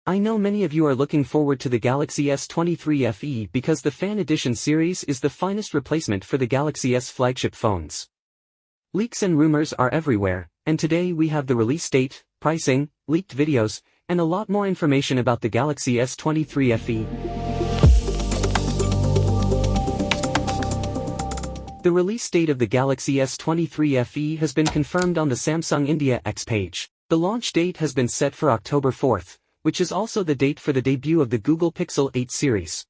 I know many of you are looking forward to the Galaxy S23 FE because the Fan Edition series is the finest replacement for the Galaxy S flagship phones. Leaks and rumors are everywhere, and today we have the release date, pricing, leaked videos, and a lot more information about the Galaxy S23 FE. The release date of the Galaxy S23 FE has been confirmed on the Samsung India X page. The launch date has been set for October 4th, which is also the date for the debut of the Google Pixel 8 series.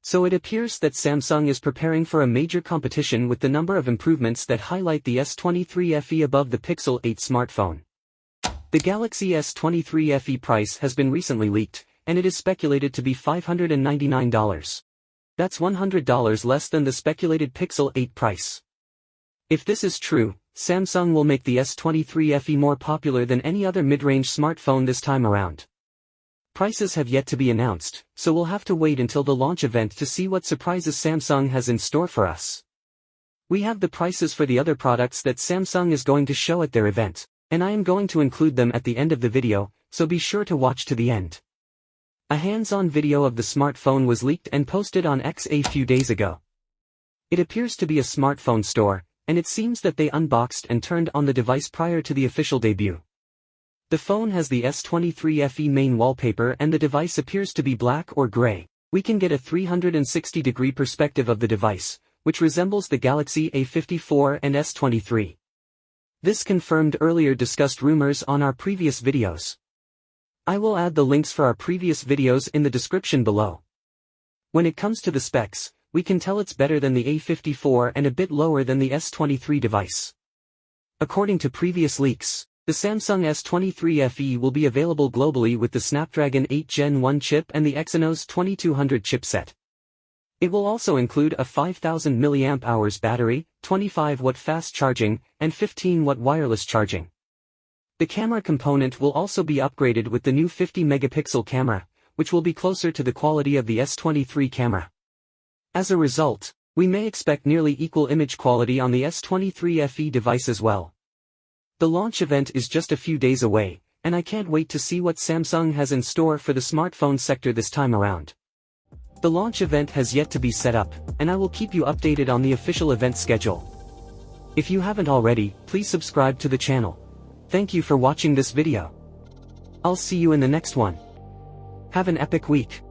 So it appears that Samsung is preparing for a major competition with the number of improvements that highlight the S23 FE above the Pixel 8 smartphone. The Galaxy S23 FE price has been recently leaked, and it is speculated to be $599. That's $100 less than the speculated Pixel 8 price. If this is true, Samsung will make the S23 FE more popular than any other mid-range smartphone this time around. Prices have yet to be announced, so we'll have to wait until the launch event to see what surprises Samsung has in store for us. We have the prices for the other products that Samsung is going to show at their event, and I am going to include them at the end of the video, so be sure to watch to the end. A hands-on video of the smartphone was leaked and posted on X a few days ago. It appears to be a smartphone store, and it seems that they unboxed and turned on the device prior to the official debut. The phone has the S23 FE main wallpaper and the device appears to be black or gray. We can get a 360-degree perspective of the device, which resembles the Galaxy A54 and S23. This confirmed earlier discussed rumors on our previous videos. I will add the links for our previous videos in the description below. When it comes to the specs, we can tell it's better than the A54 and a bit lower than the S23 device. According to previous leaks, the Samsung S23 FE will be available globally with the Snapdragon 8 Gen 1 chip and the Exynos 2200 chipset. It will also include a 5000 mAh battery, 25W fast charging, and 15W wireless charging. The camera component will also be upgraded with the new 50-megapixel camera, which will be closer to the quality of the S23 camera. As a result, we may expect nearly equal image quality on the S23 FE device as well. The launch event is just a few days away, and I can't wait to see what Samsung has in store for the smartphone sector this time around. The launch event has yet to be set up, and I will keep you updated on the official event schedule. If you haven't already, please subscribe to the channel. Thank you for watching this video. I'll see you in the next one. Have an epic week.